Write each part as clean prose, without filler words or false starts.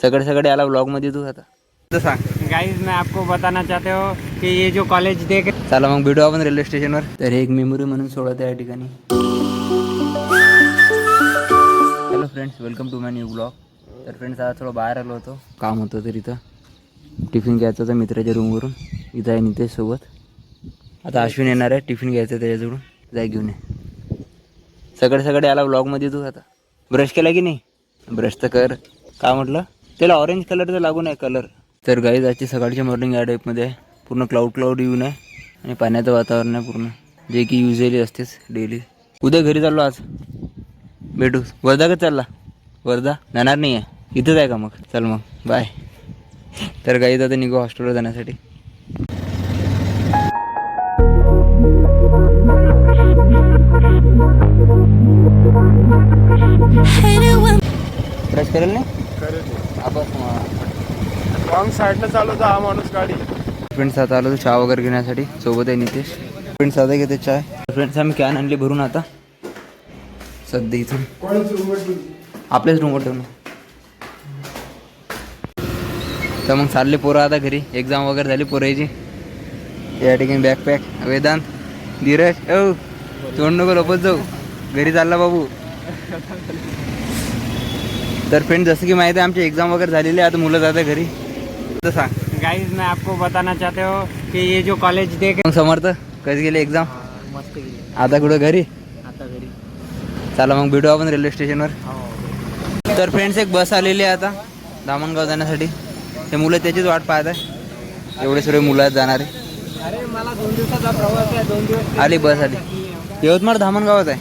सगळे सगळे आला ब्लॉगमध्ये तू आता तर सांग. गाइस मैं आपको बताना चाहते हो कि ये जो कॉलेज देख चला मग भेटू आपण रेल्वे स्टेशनवर. तर एक मेमोरी म्हणून सोडत आहे या ठिकाणी. Hello friends, welcome to my new blog. तर फ्रेंड्स आज थोडं बाहेर आलो होतो, काम होतं तर इथं टिफिन घ्यायचं होतं मित्राच्या रूमवरून. इथं आहे नितेश सोबत. आता अश्विन येणार आहे, टिफिन घ्यायचं त्याच्याजवळून, जाय घेऊन ये. सगळे सगळे आला ब्लॉगमध्ये तू आता. ब्रश केला की नाही? ब्रश तर कर. काय म्हटलं त्याला? ऑरेंज कलरचं लागून आहे कलर. तर गाईज आजची सकाळची मॉर्निंग या टाईपमध्ये आहे. पूर्ण क्लाउड येऊन आहे आणि पाण्याचं वातावरण आहे पूर्ण, जे की युजली असतेच डेली. उद्या घरी चाललो आज, भेटू. वर्धा का चालला? वर्धा जाणार नाही आहे, इथंच आहे का मग? चल मग बाय. तर गाईज आता निघू हॉस्टेलवर जाण्यासाठी. ब्रश करेल नाही? रॉंग साईडला चालवतो हा माणूस गाडी. फ्रेंड्स आता आलो चहा वगैरे घेण्यासाठी, सोबत आहे नितेश. फ्रेंड्स आता घेते चाय. फ्रेंड्स आम्ही कॅन आणली भरून आता सध्या इथून आपल्याच रूमवर ठेवून. तर मग चालले पोरं आता घरी. एक्झाम वगैरे झाली पोरायची. या ठिकाणी बॅकपॅक वेदांत धीरज तोंड नको लपत जाऊ, घरी चालला बाबू. तर फ्रेंड जसं की माहिती आहे आमची एक्झाम वगैरे झालेली आहे, आता मुलं जातात घरी. तर सांग. गाइस मैं आपको बताना चाहते हो कि ये जो कॉलेज देख मग समर्थ कधी गेले एक्झाम? मस्त गेली. आता कुठं घरी? आता घरी. चला मग भेटू आपण रेल्वे स्टेशनवर. तर फ्रेंड्स एक बस आलेली आहे आता धामणगाव जाण्यासाठी. ते मुलं त्याचीच वाट पाहत आहे, एवढे सर्व मुलं आहेत जाणारे. अरे मला 2 दिवसाचा प्रवास आहे, 2 दिवस आली बस आली. यवतमाळ धामणगावात आहे.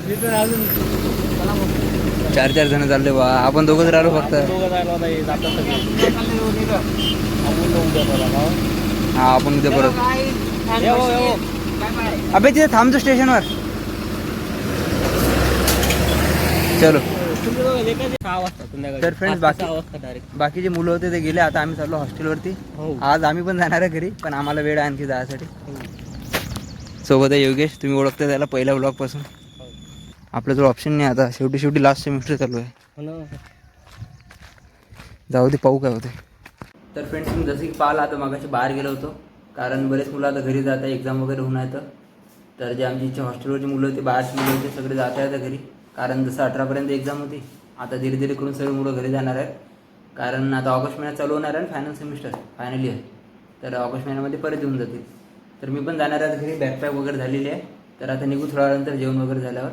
तिथून अजून 4 जण चालले बा, आपण दोघंच राहिलो फक्त. हा आपण उद्या परत. अबे तिथे थांबतो स्टेशनवर. चलो. तर फ्रेंड्स बाकीचे मुलं होते ते गेले, आता आम्ही चाललो हॉस्टेलवरती. आज आम्ही पण जाणार आहे घरी, पण आम्हाला वेळ आहे आणखी जायसाठी. सोबत आहे योगेश, तुम्ही ओळखता त्याला पहिल्या ब्लॉगपासून. आपल्याजवळ ऑप्शन नाही आता, शेवटी लास्ट सेमिस्टर चालू आहे. जाऊ दे, पाहू काय होते. तर फ्रेंड्स तुम्ही जसं की पाहिलं आता मगाशी बाहेर गेलो होतो, कारण बरेच मुलं आता घरी जात आहे, एक्झाम वगैरे होऊन आहेत. तर जे आमची इच्छा हॉस्टेलवरची मुलं होती, बाहेरची मुलं होते, सगळे जात आहेत घरी. कारण जसं 18पर्यंत एक्झाम होती, आता धीरे धीरे करून सर्व मुलं घरी जाणार आहेत. कारण आता ऑगस्ट महिन्यात चालू होणार आहे फायनल सेमिस्टर, फायनल इयर. तर ऑगस्ट महिन्यामध्ये परत येऊन जातील. तर मी पण जाणार आहे घरी. बॅकपॅक वगैरे झालेली आहे, तर आता निघू थोड्या वेळानंतर जेवण वगैरे झाल्यावर.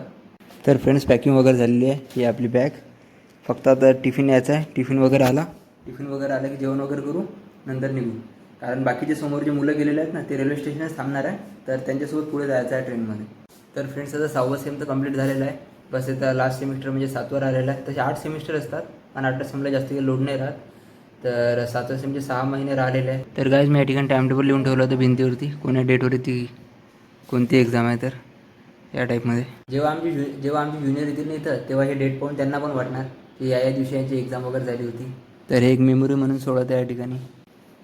तर फ्रेंड्स पॅकिंग वगैरे झालेली आहे, ही आपली बॅग. फक्त आता टिफिन यायचा आहे, टिफिन वगैरे आला की जेवण वगैरे करू, नंतर निघू. कारण बाकीचे समोर जे मुलं गेलेले आहेत ना, ते रेल्वे स्टेशनच थांबणार आहे, तर त्यांच्यासोबत पुढे जायचं आहे ट्रेनमध्ये. तर फ्रेंड्स आता 6वं सेम तर कंप्लीट झालेलं आहे. बस आता लास्ट सेमिस्टर म्हणजे 7वर आलेलं आहे. तसे 8 सेमिस्टर असतात, पण 8 सेमला जास्त काही लोड नाही राहत. तर 7व्या सेमचे 6 महिने राहिलेले आहे. तर गाईज मी या ठिकाणी टाइम टेबल लिहून ठेवलं होतं भिंतीवरती, कोण्या डेटवरती कोणती एक्झाम आहे. तर या टाईपमध्ये जेव्हा आमची ज्युनियर येतील नाही तर तेव्हा हे डेट पाहून त्यांना पण वाटणार की या दिवशी यांची एक्झाम वगैरे झाली होती. तर एक मेमोरी म्हणून सोडत आहे या ठिकाणी.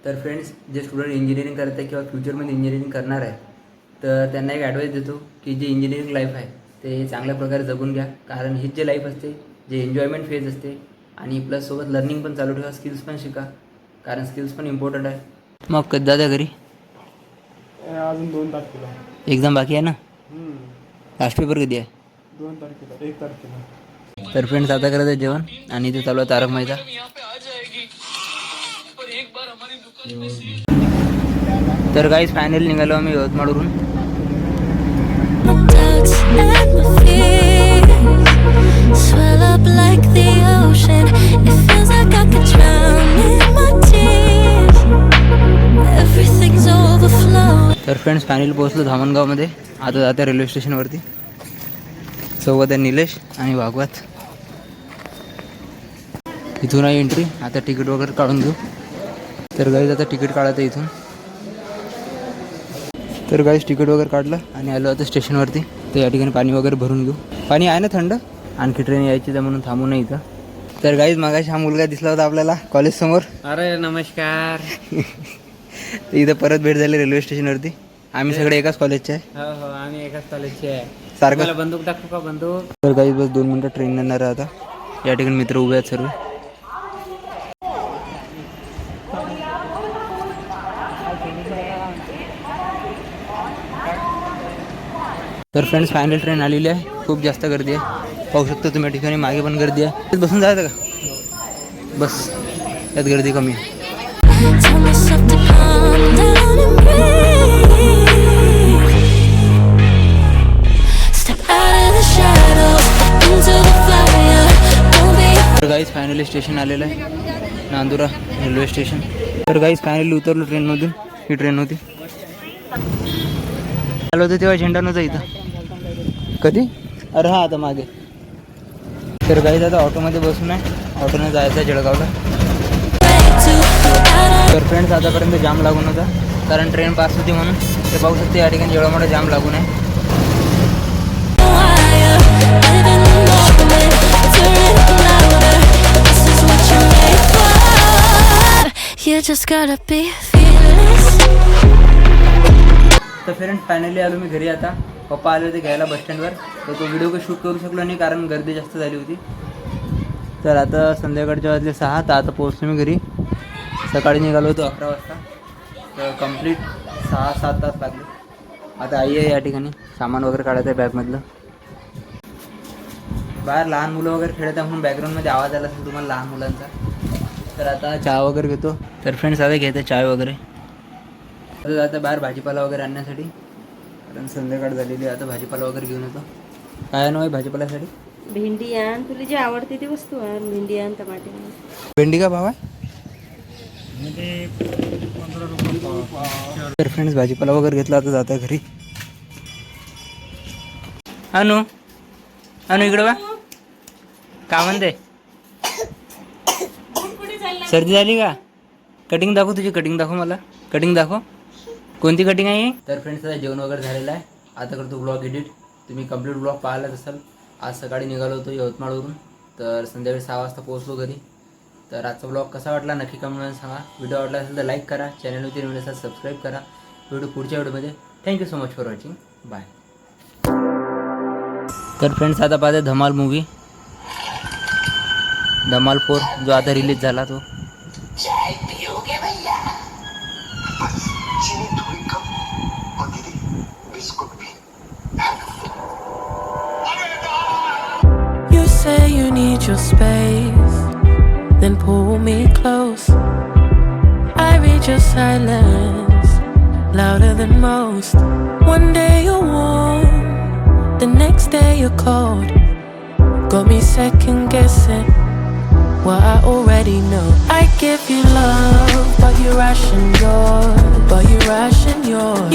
तर फ्रेंड्स जे स्टुडंट इंजिनिअरिंग करत आहे किंवा फ्युचरमध्ये इंजिनिअरिंग करणार आहे, तर त्यांना एक ॲडवाईस देतो की जे इंजिनिअरिंग लाईफ आहे ते चांगल्या प्रकारे जगून घ्या. कारण हीच जे लाईफ असते, जे एन्जॉयमेंट फेज असते, आणि प्लस सोबत लर्निंग पण चालू ठेवा, स्किल्स पण शिका, कारण स्किल्स पण इम्पॉर्टंट आहे. मग कधी दादा घरी? अजून 2 तारखेला एक्झाम बाकी आहे ना. लास्ट पेपर कधी आहे? 2 तारखेला 1 तारखेला. तर फ्रेंड्स आता करायचं जेवण, आणि इथे चालू आहे तारक मेहता. तर गाईज फायनली निघालो आम्ही यवतमाळवरून. तर फ्रेंड्स फायनली पोहोचलो धामणगावमध्ये. आता जाते रेल्वे स्टेशनवरती. सोबत आहे निलेश आणि भागवत. इथून आहे एंट्री. आता तिकीट वगैरे काढून घेऊ. तर गाईज आता तिकीट काढायचं इथून. तर गाईज तिकीट वगैरे काढलं आणि आलो आता स्टेशनवरती. तर या ठिकाणी पाणी वगैरे भरून घेऊ. पाणी आहे ना थंड, आणखी ट्रेन यायची तर म्हणून थांबू नये इथं. तर गाईज मागाशी हा मुलगा दिसला होता आपल्याला कॉलेजसमोर. अरे नमस्कार. इथं परत भेट झाली रेल्वे स्टेशनवरती. आम्ही सगळे एकाच कॉलेजचे आहे. हो आम्ही एकाच कॉलेजचे आहे. सारखं बंदूक टाकू का? बंदूक. तर गाईज बस 2 मिनटं ट्रेन येणार आहे आता. या ठिकाणी मित्र उभे आहेत सर्व. तर फ्रेंड्स फायनल ट्रेन आलेली आहे. खूप जास्त गर्दी आहे, पाहू शकता तुम्ही या ठिकाणी. मागे पण गर्दी आहे. बसून जायचं का? बस, यात गर्दी कमी आहे. Tell myself to calm down and breathe. Step out of the shadows, into the fire. Don't be तर गाईज फायनली स्टेशन आलेलं आहे, नांदुरा रेल्वे स्टेशन. तर गाईज फायनली उतरलो ट्रेनमधून. ही ट्रेन होती, आलो होतो तेव्हा झेंडा नव्हता इथं. कधी? अरे हा, आता मागे. तर गाईज आता ऑटोमध्ये बसून आहे, ऑटोने जायचं आहे जळगावला. ready to तर फ्रेंड्स आतापर्यंत जाम लागून होता, कारण ट्रेन पास होती म्हणून. ते पाहू शकते या ठिकाणी एवढा मोठा जाम लागून आहे. wire. Live in the moment, turn it louder. This is what you're made for. You just gotta be fearless. तर फ्रेंड्स फायनली आलो मी घरी. आता पप्पा आले होते घ्यायला बस स्टँडवर, तर तो व्हिडिओ काही शूट करू शकलो नाही कारण गर्दी जास्त झाली होती. तर आता संध्याकाळच्या वाजले 6, तर आता पोहोचलो मी घरी. सकाळी निघालो होतो 11 वाजता, तर कंप्लीट 6-7 तास लागले. आता आई आहे या ठिकाणी, सामान वगैरे काढायचं आहे बॅगमधलं. बाहेर लहान मुलं वगैरे खेळत आहे म्हणून बॅकग्राऊंडमध्ये आवाज आला असेल तुम्हाला लहान मुलांचा. तर आता चहा वगैरे घेतो. तर फ्रेंड्स आता घ्यायचं चाय वगैरे. आता जातं बाहेर भाजीपाला वगैरे आणण्यासाठी, कारण संध्याकाळ झालेली आहे. आता भाजीपाला वगैरे घेऊन येतो. काय नाव आहे भाजीपाल्यासाठी? भेंडी आण, तुला जी आवडते ती वस्तू आण. भेंडी आण, टमाटे आण. भेंडी का भाव आहे? तर फ्रेंड्स भाजीपाला वगैरे घेतला, आता जाता घरी. अनु इकडे बा. का म्हणते? सर्दी झाली का? कटिंग दाखव, तुझी कटिंग दाखव मला. कटिंग दाखव, कोणती कटिंग आहे? तर फ्रेंड्स आता जेवण वगैरे झालेलं आहे. आता करतो ब्लॉग एडिट. तुम्ही कंप्लीट ब्लॉग पाहिलाच असाल. आज सकाळी निघालो होतो यवतमाळवरून, तर संध्याकाळी 6 वाजता पोहोचलो घरी. तर आजचा ब्लॉग कसा वाटला नक्की कमेंटमध्ये सांगा. व्हिडिओ आवडला असेल तर लाईक करा, चॅनलवरती नवीन असेल सबस्क्राईब करा. व्हिडिओ पुढच्या व्हिडिओमध्ये. Thank you so much for watching. Bye. तर फ्रेंड्स आता पाहते धमाल मूवी, धमाल 4 जो आता रिलीज झाला तो. You say you need your space, then pull me close. I read your silence, louder than most. One day you're warm, the next day you're cold. Got me second guessing what I already know. I give you love, but you ration yours.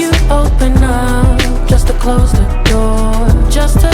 You open up just to close the door, just to